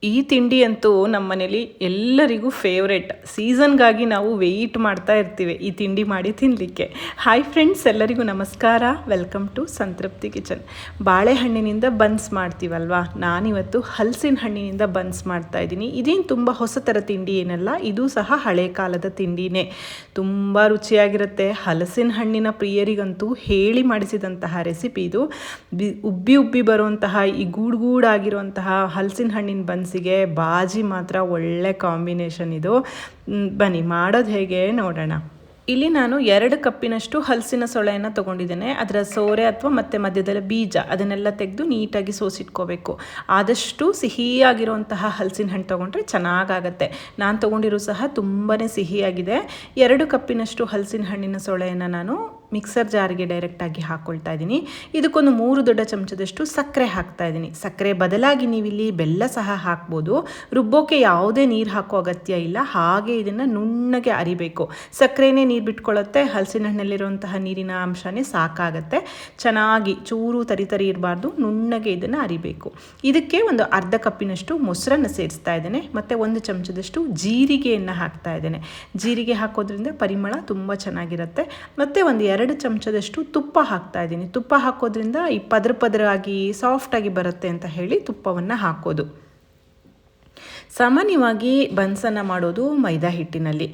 ಈ ತಿಂಡಿ ಅಂತೂ ನಮ್ಮ ಮನೇಲಿ ಎಲ್ಲರಿಗೂ ಫೇವ್ರೆಟ್. ಸೀಸನ್ಗಾಗಿ ನಾವು ವೆಯ್ಟ್ ಮಾಡ್ತಾ ಇರ್ತೀವಿ ಈ ತಿಂಡಿ ಮಾಡಿ ತಿನ್ನಲಿಕ್ಕೆ. ಹಾಯ್ ಫ್ರೆಂಡ್ಸ್, ಎಲ್ಲರಿಗೂ ನಮಸ್ಕಾರ. ವೆಲ್ಕಮ್ ಟು ಸಂತೃಪ್ತಿ ಕಿಚನ್. ಬಾಳೆಹಣ್ಣಿನಿಂದ ಬನ್ಸ್ ಮಾಡ್ತೀವಲ್ವಾ, ನಾನಿವತ್ತು ಹಲಸಿನ ಹಣ್ಣಿನಿಂದ ಬನ್ಸ್ ಮಾಡ್ತಾ ಇದ್ದೀನಿ. ಇದೇನು ತುಂಬ ಹೊಸ ಥರ ತಿಂಡಿ ಏನಲ್ಲ, ಇದು ಸಹ ಹಳೆ ಕಾಲದ ತಿಂಡಿನೇ. ತುಂಬ ರುಚಿಯಾಗಿರುತ್ತೆ. ಹಲಸಿನ ಹಣ್ಣಿನ ಪ್ರಿಯರಿಗಂತೂ ಹೇಳಿ ಮಾಡಿಸಿದಂತಹ ರೆಸಿಪಿ ಇದು. ಉಬ್ಬಿ ಉಬ್ಬಿ ಬರುವಂತಹ ಈ ಗೂಡಾಗಿರುವಂತಹ ಹಲಸಿನ ಹಣ್ಣಿನ ಬನ್ಸಿಗೆ ಬಾಜಿ ಮಾತ್ರ ಒಳ್ಳೆ ಕಾಂಬಿನೇಷನ್ ಇದು. ಬನ್ನಿ ಮಾಡೋದು ಹೇಗೆ ನೋಡೋಣ. ಇಲ್ಲಿ ನಾನು 2 ಕಪ್ಪಿನಷ್ಟು ಹಲಸಿನ ಸೊಳೆಯನ್ನು ತೊಗೊಂಡಿದ್ದೇನೆ. ಅದರ ಸೋರೆ ಅಥವಾ ಮತ್ತು ಮಧ್ಯದಲ್ಲಿ ಬೀಜ ಅದನ್ನೆಲ್ಲ ತೆಗೆದು ನೀಟಾಗಿ ಸೋಸಿಟ್ಕೋಬೇಕು. ಆದಷ್ಟು ಸಿಹಿಯಾಗಿರುವಂತಹ ಹಲಸಿನ ಹಣ್ಣು ತೊಗೊಂಡ್ರೆ ಚೆನ್ನಾಗಾಗತ್ತೆ. ನಾನು ತೊಗೊಂಡಿರೋ ಸಹ ತುಂಬಾ ಸಿಹಿಯಾಗಿದೆ. 2 ಕಪ್ಪಿನಷ್ಟು ಹಲಸಿನ ಹಣ್ಣಿನ ಸೊಳೆಯನ್ನು ನಾನು ಮಿಕ್ಸರ್ ಜಾರಿಗೆ ಡೈರೆಕ್ಟಾಗಿ ಹಾಕ್ಕೊಳ್ತಾ ಇದ್ದೀನಿ. ಇದಕ್ಕೊಂದು 3 ದೊಡ್ಡ ಚಮಚದಷ್ಟು ಸಕ್ಕರೆ ಹಾಕ್ತಾ ಇದ್ದೀನಿ. ಸಕ್ಕರೆ ಬದಲಾಗಿ ನೀವಿಲ್ಲಿ ಬೆಲ್ಲ ಸಹ ಹಾಕ್ಬೋದು. ರುಬ್ಬೋಕೆ ಯಾವುದೇ ನೀರು ಹಾಕೋ ಅಗತ್ಯ ಇಲ್ಲ. ಹಾಗೆ ಇದನ್ನು ನುಣ್ಣಗೆ ಅರಿಬೇಕು. ಸಕ್ಕರೆನೇ ನೀರು ಬಿಟ್ಕೊಳ್ಳುತ್ತೆ. ಹಲಸಿನ ಹಣ್ಣಲ್ಲಿರುವಂತಹ ನೀರಿನ ಅಂಶನೇ ಸಾಕಾಗತ್ತೆ. ಚೆನ್ನಾಗಿ ಚೂರು ತರಿ ಇರಬಾರ್ದು, ನುಣ್ಣಗೆ ಇದನ್ನು ಅರಿಬೇಕು. ಇದಕ್ಕೆ ಒಂದು ಅರ್ಧ ಕಪ್ಪಿನಷ್ಟು ಮೊಸರನ್ನು ಸೇರಿಸ್ತಾ ಇದ್ದೇನೆ. ಮತ್ತು 1 ಚಮಚದಷ್ಟು ಜೀರಿಗೆಯನ್ನು ಹಾಕ್ತಾ ಇದ್ದೇನೆ. ಜೀರಿಗೆ ಹಾಕೋದ್ರಿಂದ ಪರಿಮಳ ತುಂಬ ಚೆನ್ನಾಗಿರುತ್ತೆ. ಮತ್ತು ಒಂದು 2 ಚಮಚದಷ್ಟು ತುಪ್ಪ ಹಾಕ್ತಾ ಇದ್ದೀನಿ. ತುಪ್ಪ ಹಾಕೋದ್ರಿಂದ ಈ ಪದರಾಗಿ ಸಾಫ್ಟಾಗಿ ಬರುತ್ತೆ ಅಂತ ಹೇಳಿ ತುಪ್ಪವನ್ನು ಹಾಕೋದು. ಸಾಮಾನ್ಯವಾಗಿ ಬನ್ಸನ್ನು ಮಾಡೋದು ಮೈದಾ ಹಿಟ್ಟಿನಲ್ಲಿ.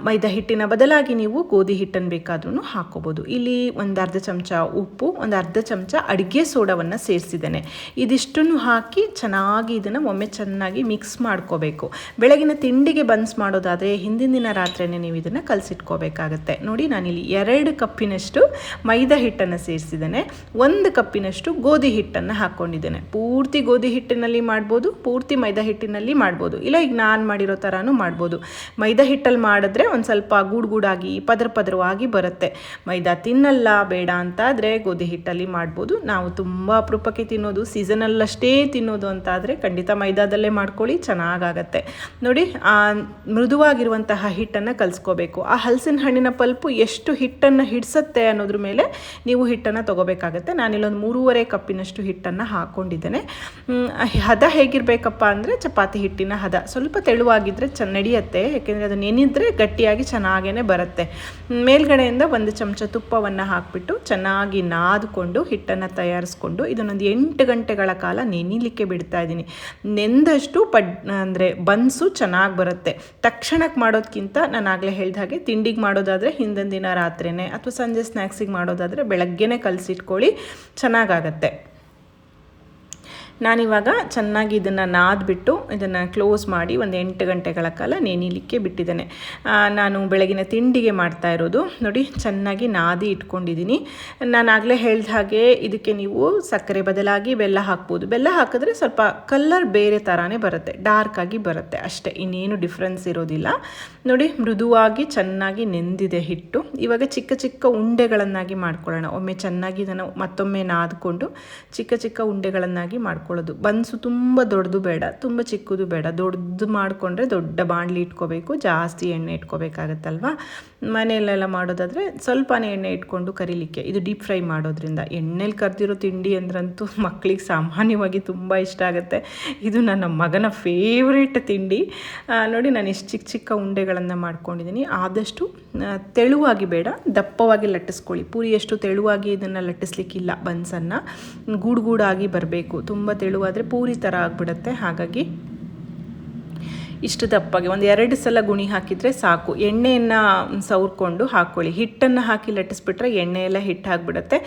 ಮೈದಾ ಹಿಟ್ಟಿನ ಬದಲಾಗಿ ನೀವು ಗೋಧಿ ಹಿಟ್ಟನ್ನು ಬೇಕಾದ್ರೂ ಹಾಕ್ಕೋಬೋದು. ಇಲ್ಲಿ ಒಂದು ಅರ್ಧ ಚಮಚ ಉಪ್ಪು, ಒಂದು ಅರ್ಧ ಚಮಚ ಅಡುಗೆ ಸೋಡವನ್ನು ಸೇರಿಸಿದ್ದೇನೆ. ಇದಿಷ್ಟನ್ನು ಹಾಕಿ ಚೆನ್ನಾಗಿ ಇದನ್ನು ಒಮ್ಮೆ ಚೆನ್ನಾಗಿ ಮಿಕ್ಸ್ ಮಾಡ್ಕೋಬೇಕು. ಬೆಳಗಿನ ತಿಂಡಿಗೆ ಬನ್ಸ್ ಮಾಡೋದಾದರೆ ಹಿಂದಿನ ದಿನ ರಾತ್ರಿಯೇ ನೀವು ಇದನ್ನು ಕಲಸಿಟ್ಕೋಬೇಕಾಗತ್ತೆ. ನೋಡಿ, ನಾನಿಲ್ಲಿ 2 ಕಪ್ಪಿನಷ್ಟು ಮೈದಾ ಹಿಟ್ಟನ್ನು ಸೇರಿಸಿದ್ದೇನೆ. 1 ಕಪ್ಪಿನಷ್ಟು ಗೋಧಿ ಹಿಟ್ಟನ್ನು ಹಾಕ್ಕೊಂಡಿದ್ದೇನೆ. ಪೂರ್ತಿ ಗೋಧಿ ಹಿಟ್ಟಿನಲ್ಲಿ ಮಾಡ್ಬೋದು, ಪೂರ್ತಿ ಮೈದಾ ಹಿಟ್ಟಿನಲ್ಲಿ ಮಾಡ್ಬೋದು. ಇಲ್ಲ, ಈಗ ನಾನು ಮಾಡಿರೋ ಥರನೂ ಮಾಡ್ಬೋದು. ಮೈದಾ ಹಿಟ್ಟಲ್ಲಿ ಮಾಡಿದ್ರೆ ಒಂದು ಸ್ವಲ್ಪ ಗೂಡಾಗಿ ಪದರವಾಗಿ ಬರುತ್ತೆ. ಮೈದಾ ತಿನ್ನಲ್ಲ ಬೇಡ ಅಂತಾದರೆ ಗೋಧಿ ಹಿಟ್ಟಲ್ಲಿ ಮಾಡ್ಬೋದು. ನಾವು ತುಂಬ ಅಪರೂಪಕ್ಕೆ ತಿನ್ನೋದು, ಸೀಸನಲ್ಲಷ್ಟೇ ತಿನ್ನೋದು ಅಂತಾದರೆ ಖಂಡಿತ ಮೈದಾದಲ್ಲೇ ಮಾಡ್ಕೊಳ್ಳಿ, ಚೆನ್ನಾಗಾಗತ್ತೆ. ನೋಡಿ, ಮೃದುವಾಗಿರುವಂತಹ ಹಿಟ್ಟನ್ನು ಕಲಿಸ್ಕೋಬೇಕು. ಆ ಹಲಸಿನ ಹಣ್ಣಿನ ಪಲ್ಪು ಎಷ್ಟು ಹಿಟ್ಟನ್ನು ಹಿಡಿಸುತ್ತೆ ಅನ್ನೋದ್ರ ಮೇಲೆ ನೀವು ಹಿಟ್ಟನ್ನು ತೊಗೋಬೇಕಾಗತ್ತೆ. ನಾನಿಲ್ಲೊಂದು 3.5 ಕಪ್ಪಿನಷ್ಟು ಹಿಟ್ಟನ್ನು ಹಾಕ್ಕೊಂಡಿದ್ದೇನೆ. ಹದ ಹೇಗಿರಬೇಕಪ್ಪ ಅಂದರೆ ಚಪಾತಿ ಹಿಟ್ಟಿನ ಹದ. ಸ್ವಲ್ಪ ತೆಳುವಾಗಿದ್ದರೆ ನಡೆಯುತ್ತೆ, ಯಾಕೆಂದರೆ ಅದು ನೆನೆದ್ರೆ ಗಟ್ಟಿಯಾಗಿ ಚೆನ್ನಾಗೇ ಬರುತ್ತೆ. ಮೇಲ್ಗಡೆಯಿಂದ 1 ಚಮಚ ತುಪ್ಪವನ್ನು ಹಾಕಿಬಿಟ್ಟು ಚೆನ್ನಾಗಿ ನಾದ್ಕೊಂಡು ಹಿಟ್ಟನ್ನು ತಯಾರಿಸ್ಕೊಂಡು ಇದನ್ನೊಂದು 8 ಗಂಟೆಗಳ ಕಾಲ ನೆನಿಲಿಕ್ಕೆ ಬಿಡ್ತಾ ಇದ್ದೀನಿ. ನೆಂದಷ್ಟು ಅಂದರೆ ಬನ್ಸು ಚೆನ್ನಾಗಿ ಬರುತ್ತೆ. ತಕ್ಷಣಕ್ಕೆ ಮಾಡೋದಕ್ಕಿಂತ ನಾನು ಆಗಲೇ ಹೇಳಿದ ಹಾಗೆ ತಿಂಡಿಗೆ ಮಾಡೋದಾದರೆ ಹಿಂದಿನ ದಿನ ರಾತ್ರಿನೇ ಅಥವಾ ಸಂಜೆ ಸ್ನ್ಯಾಕ್ಸಿಗೆ ಮಾಡೋದಾದರೆ ಬೆಳಗ್ಗೆನೇ ಕಲಸಿಟ್ಕೊಳ್ಳಿ, ಚೆನ್ನಾಗಾಗತ್ತೆ. ನಾನಿವಾಗ ಚೆನ್ನಾಗಿ ಇದನ್ನು ನಾದ್ಬಿಟ್ಟು ಇದನ್ನು ಕ್ಲೋಸ್ ಮಾಡಿ ಒಂದು 8 ಗಂಟೆಗಳ ಕಾಲ ನೆನಿಲಿಕ್ಕೆ ಬಿಟ್ಟಿದ್ದೇನೆ. ನಾನು ಬೆಳಗಿನ ತಿಂಡಿಗೆ ಮಾಡ್ತಾ ಇರೋದು. ನೋಡಿ, ಚೆನ್ನಾಗಿ ನಾದಿ ಇಟ್ಕೊಂಡಿದ್ದೀನಿ. ನಾನು ಆಗಲೇ ಹೇಳಿದ ಹಾಗೆ ಇದಕ್ಕೆ ನೀವು ಸಕ್ಕರೆ ಬದಲಾಗಿ ಬೆಲ್ಲ ಹಾಕ್ಬೋದು. ಬೆಲ್ಲ ಹಾಕಿದ್ರೆ ಸ್ವಲ್ಪ ಕಲರ್ ಬೇರೆ ಥರನೇ ಬರುತ್ತೆ, ಡಾರ್ಕಾಗಿ ಬರುತ್ತೆ ಅಷ್ಟೇ, ಇನ್ನೇನು ಡಿಫ್ರೆನ್ಸ್ ಇರೋದಿಲ್ಲ. ನೋಡಿ, ಮೃದುವಾಗಿ ಚೆನ್ನಾಗಿ ನೆಂದಿದೆ ಹಿಟ್ಟು. ಇವಾಗ ಚಿಕ್ಕ ಚಿಕ್ಕ ಉಂಡೆಗಳನ್ನಾಗಿ ಮಾಡ್ಕೊಳ್ಳೋಣ. ಒಮ್ಮೆ ಚೆನ್ನಾಗಿ ಇದನ್ನು ಮತ್ತೊಮ್ಮೆ ನಾದ್ಕೊಂಡು ಚಿಕ್ಕ ಚಿಕ್ಕ ಉಂಡೆಗಳನ್ನಾಗಿ ಮಾಡ್ಕೊಳ್ಳೋದು. ಬನ್ಸು ತುಂಬ ದೊಡ್ಡದು ಬೇಡ, ತುಂಬ ಚಿಕ್ಕದು ಬೇಡ. ದೊಡ್ಡದು ಮಾಡಿಕೊಂಡ್ರೆ ದೊಡ್ಡ ಬಾಣಲಿ ಇಟ್ಕೋಬೇಕು, ಜಾಸ್ತಿ ಎಣ್ಣೆ ಇಟ್ಕೋಬೇಕಾಗತ್ತಲ್ವ. ಮನೆಯಲ್ಲೆಲ್ಲ ಮಾಡೋದಾದರೆ ಸ್ವಲ್ಪನೇ ಎಣ್ಣೆ ಇಟ್ಕೊಂಡು ಕರಿಲಿಕ್ಕೆ. ಇದು ಡೀಪ್ ಫ್ರೈ ಮಾಡೋದ್ರಿಂದ. ಎಣ್ಣೆಲಿ ಕರೆದಿರೋ ತಿಂಡಿ ಅಂದ್ರಂತೂ ಮಕ್ಕಳಿಗೆ ಸಾಮಾನ್ಯವಾಗಿ ತುಂಬ ಇಷ್ಟ ಆಗುತ್ತೆ. ಇದು ನನ್ನ ಮಗನ ಫೇವ್ರೇಟ್ ತಿಂಡಿ. ನೋಡಿ, ನಾನು ಇಷ್ಟು ಚಿಕ್ಕ ಚಿಕ್ಕ ಉಂಡೆಗಳನ್ನು ಮಾಡ್ಕೊಂಡಿದ್ದೀನಿ. ಆದಷ್ಟು ತೆಳುವಾಗಿ ಬೇಡ, ದಪ್ಪವಾಗಿ ಲಟ್ಟಿಸ್ಕೊಳ್ಳಿ. ಪೂರಿಯಷ್ಟು ತೆಳುವಾಗಿ ಇದನ್ನು ಲಟ್ಟಿಸ್ಲಿಕ್ಕಿಲ್ಲ. ಬನ್ಸನ್ನು ಗೂಡಾಗಿ ಬರಬೇಕು. ತುಂಬ ತೆಳುವಾದರೆ ಪೂರಿ ಥರ ಆಗಿಬಿಡುತ್ತೆ. ಹಾಗಾಗಿ ಇಷ್ಟು ದಪ್ಪಾಗಿ ಒಂದು 2 ಸಲ ಗುಣಿ ಹಾಕಿದರೆ ಸಾಕು. ಎಣ್ಣೆಯನ್ನು ಸವರ್ಕೊಂಡು ಹಾಕ್ಕೊಳ್ಳಿ. ಹಿಟ್ಟನ್ನು ಹಾಕಿ ಲಟ್ಟಿಸ್ಬಿಟ್ರೆ ಎಣ್ಣೆ ಎಲ್ಲ ಹಿಟ್ಟು ಹಾಕಿಬಿಡುತ್ತೆ,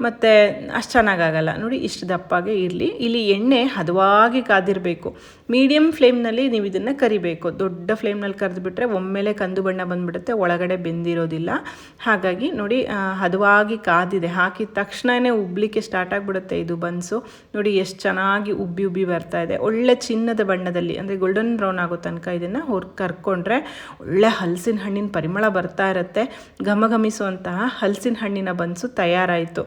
ಮತ್ತು ಅಷ್ಟು ಚೆನ್ನಾಗಾಗಲ್ಲ. ನೋಡಿ, ಇಷ್ಟು ದಪ್ಪಾಗೆ ಇರಲಿ. ಇಲ್ಲಿ ಎಣ್ಣೆ ಹದವಾಗಿ ಕಾದಿರಬೇಕು. ಮೀಡಿಯಮ್ ಫ್ಲೇಮ್ನಲ್ಲಿ ನೀವು ಇದನ್ನು ಕರಿಬೇಕು. ದೊಡ್ಡ ಫ್ಲೇಮ್ನಲ್ಲಿ ಕರೆದುಬಿಟ್ರೆ ಒಮ್ಮೆಲೆ ಕಂದು ಬಣ್ಣ ಬಂದುಬಿಡುತ್ತೆ, ಒಳಗಡೆ ಬೆಂದಿರೋದಿಲ್ಲ. ಹಾಗಾಗಿ ನೋಡಿ, ಹದವಾಗಿ ಕಾದಿದೆ. ಹಾಕಿದ ತಕ್ಷಣವೇ ಉಬ್ಬಲಿಕ್ಕೆ ಸ್ಟಾರ್ಟ್ ಆಗಿಬಿಡುತ್ತೆ ಇದು ಬನ್ಸು. ನೋಡಿ ಎಷ್ಟು ಚೆನ್ನಾಗಿ ಉಬ್ಬಿ ಬರ್ತಾ ಇದೆ. ಒಳ್ಳೆ ಚಿನ್ನದ ಬಣ್ಣದಲ್ಲಿ, ಅಂದರೆ ಗೋಲ್ಡನ್ ಬ್ರೌನ್ ಆಗೋ ತನಕ ಇದನ್ನು ಕರ್ಕೊಂಡ್ರೆ ಒಳ್ಳೆ ಹಲಸಿನ ಹಣ್ಣಿನ ಪರಿಮಳ ಬರ್ತಾ ಇರುತ್ತೆ. ಘಮಘಮಿಸುವಂತಹ ಹಲಸಿನ ಹಣ್ಣಿನ ಬನ್ಸು ತಯಾರಾಯಿತು.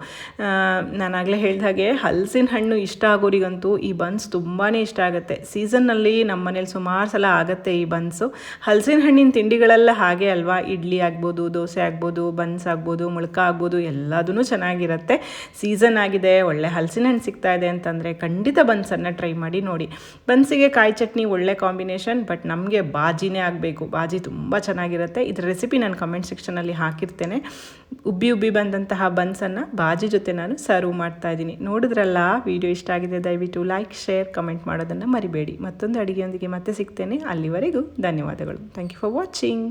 ನಾನಾಗಲೇ ಹೇಳಿದ ಹಾಗೆ ಹಲಸಿನ ಹಣ್ಣು ಇಷ್ಟ ಆಗೋರಿಗಂತೂ ಈ ಬನ್ಸ್ ತುಂಬಾ ಇಷ್ಟ ಆಗುತ್ತೆ. ಸೀಸನ್ನಲ್ಲಿ ನಮ್ಮ ಮನೇಲಿ ಸುಮಾರು ಸಲ ಆಗುತ್ತೆ ಈ ಬನ್ಸು. ಹಲಸಿನ ಹಣ್ಣಿನ ತಿಂಡಿಗಳೆಲ್ಲ ಹಾಗೆ ಅಲ್ವಾ, ಇಡ್ಲಿ ಆಗ್ಬೋದು, ದೋಸೆ ಆಗ್ಬೋದು, ಬನ್ಸ್ ಆಗ್ಬೋದು, ಮುಳ್ಕ ಆಗ್ಬೋದು, ಎಲ್ಲದೂ ಚೆನ್ನಾಗಿರುತ್ತೆ. ಸೀಸನ್ ಆಗಿದೆ, ಒಳ್ಳೆ ಹಲಸಿನ ಹಣ್ಣು ಸಿಗ್ತಾ ಇದೆ ಅಂತಂದರೆ ಖಂಡಿತ ಬನ್ಸನ್ನು ಟ್ರೈ ಮಾಡಿ ನೋಡಿ. ಬನ್ಸಿಗೆ ಕಾಯಿ ಚಟ್ನಿ ಒಳ್ಳೆ ಕಾಂಬಿನೇಷನ್, ಬಟ್ ನಮಗೆ ಬಾಜಿನೇ ಆಗಬೇಕು. ಬಾಜಿ ತುಂಬ ಚೆನ್ನಾಗಿರುತ್ತೆ. ಇದರ ರೆಸಿಪಿ ನಾನು ಕಮೆಂಟ್ ಸೆಕ್ಷನಲ್ಲಿ ಹಾಕಿರ್ತೇನೆ. ಉಬ್ಬಿ ಬಂದಂತಹ ಬನ್ಸನ್ನು ಬಾಜಿ ಜೊತೆ ನಾನು ಸರ್ವ್ ಮಾಡ್ತಾ ಇದ್ದೀನಿ. ನೋಡಿದ್ರಲ್ಲ, ವಿಡಿಯೋ ಇಷ್ಟ ಆಗಿದೆ ದಯವಿಟ್ಟು ಲೈಕ್, ಶೇರ್, ಕಮೆಂಟ್ ಮಾಡೋದನ್ನು ಮರಿಬೇಡಿ. ಮತ್ತೊಂದು ಅಡುಗೆಯೊಂದಿಗೆ ಮತ್ತೆ ಸಿಗ್ತೇನೆ. ಅಲ್ಲಿವರೆಗೂ ಧನ್ಯವಾದಗಳು. Thank you for watching.